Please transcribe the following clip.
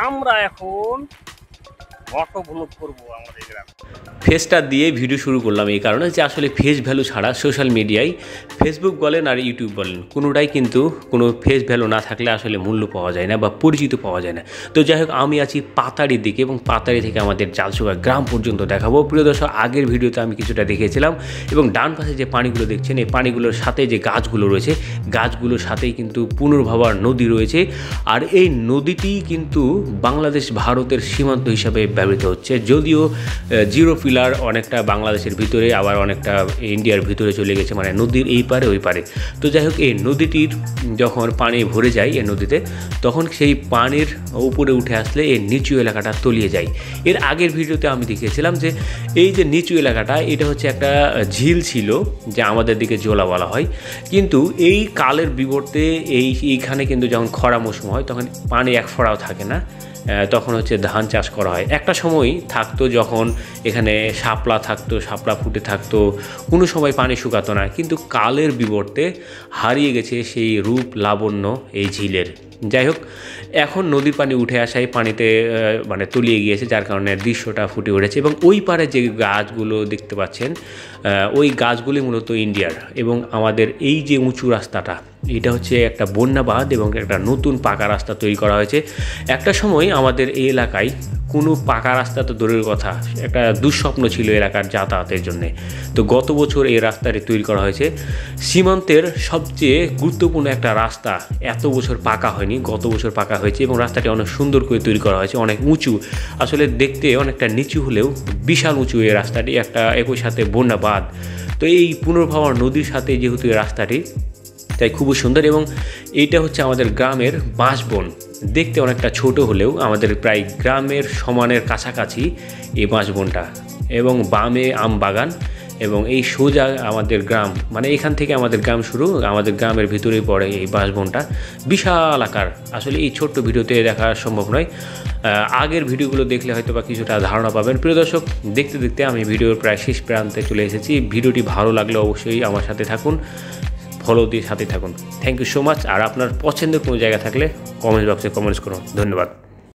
আমরা এখন auto blog করবো আমাদের গ্রামে। ফেসটা দিয়ে ভিডিও শুরু করলাম এই কারণে যে আসলে ফেস ভ্যালু ছাড়া সোশ্যাল মিডিয়ায় ফেসবুক বলেন আর ইউটিউব বলেন কোনোটাই কিন্তু কোনো ফেস ভ্যালু না থাকলে আসলে মূল্য পাওয়া যায় না বা পরিচিত পাওয়া যায় না। তো যাই হোক, আমি আছি পাতাড়ির দিকে এবং পাতাড়ি থেকে আমাদের জালসুগা গ্রাম পর্যন্ত দেখাবো। প্রিয় দর্শক, আগের ভিডিওতে আমি কিছুটা দেখিয়েছিলাম এবং ডান পাশে যে পানিগুলো দেখছেন এই পানিগুলোর সাথে যে গাছগুলো রয়েছে গাছগুলোর সাথেই কিন্তু পুনর্ভাবার নদী রয়েছে। আর এই নদীটি কিন্তু বাংলাদেশ ভারতের সীমান্ত হিসাবে ব্যবহৃত হচ্ছে, যদিও জিরো পিলার অনেকটা বাংলাদেশের ভিতরে আবার অনেকটা ইন্ডিয়ার ভিতরে চলে গেছে, মানে নদীর এই পারে ওই পারে। তো যাই হোক, এই নদীটির যখন পানি ভরে যায় এই নদীতে, তখন সেই পানির উপরে উঠে আসলে এই নিচু এলাকাটা তলিয়ে যায়। এর আগের ভিডিওতে আমি দেখিয়েছিলাম যে এই যে নিচু এলাকাটা এটা হচ্ছে একটা ঝিল ছিল, যা আমাদের দিকে জোলা বলা হয়। কিন্তু এই কালের বিবর্তে এইখানে কিন্তু যখন খরা মৌসুম হয় তখন পানি এক ফোঁটাও থাকে না, তখন হচ্ছে ধান চাষ করা হয়। একটা সময় থাকতো যখন এখানে শাপলা থাকতো, শাপলা ফুটে থাকতো, কোনো সময় পানি শুকাতো না, কিন্তু কালের বিবর্তে হারিয়ে গেছে সেই রূপ লাবণ্য এই ঝিলের। যাই হোক, এখন নদীর পানি উঠে আসায় পানিতে মানে তলিয়ে গিয়েছে, যার কারণে দৃশ্যটা ফুটে উঠেছে। এবং ওই পারে যে গাছগুলো দেখতে পাচ্ছেন ওই গাছগুলি মূলত ইন্ডিয়ার। এবং আমাদের এই যে উঁচু রাস্তাটা এটা হচ্ছে একটা বন্যা বাঁধ এবং একটা নতুন পাকা রাস্তা তৈরি করা হয়েছে। একটা সময় আমাদের এই এলাকায় কোনো পাকা রাস্তা তো দূরের কথা, একটা দুঃস্বপ্ন ছিল এলাকার যাতায়াতের জন্যে। তো গত বছর এই রাস্তাটি তৈরি করা হয়েছে। সীমান্তের সবচেয়ে গুরুত্বপূর্ণ একটা রাস্তা এত বছর পাকা হয়নি, গত বছর পাকা হয়েছে এবং রাস্তাটি অনেক সুন্দর করে তৈরি করা হয়েছে, অনেক উঁচু, আসলে দেখতে অনেকটা নিচু হলেও বিশাল উঁচু এই রাস্তাটি, একটা একই সাথে বন্যা বাঁধ। তো এই পুনর্ভাবার নদীর সাথে যেহেতু এই রাস্তাটি, তাই খুবই সুন্দর। এবং এইটা হচ্ছে আমাদের গ্রামের বাঁশবন, দেখতে অনেকটা ছোট হলেও আমাদের প্রায় গ্রামের সমানের কাছাকাছি এই বাঁশবনটা। এবং বামে আম বাগান এবং এই সোজা আমাদের গ্রাম, মানে এখান থেকে আমাদের গ্রাম শুরু, আমাদের গ্রামের ভিতরেই পড়ে এই বাঁশবনটা, বিশাল আকার। আসলে এই ছোট্ট ভিডিওতে দেখা সম্ভব নয়, আগের ভিডিওগুলো দেখলে হয়তো বা কিছুটা ধারণা পাবেন। প্রিয় দর্শক, দেখতে দেখতে আমি ভিডিওর প্রায় শেষ প্রান্তে চলে এসেছি। ভিডিওটি ভালো লাগলে অবশ্যই আমার সাথে থাকুন, ফলো দিয়ে সাথে থাকুন। Thank you so much. আর আপনার পছন্দের কোনো জায়গা থাকলে কমেন্ট বক্সে কমেন্টস করুন। ধন্যবাদ।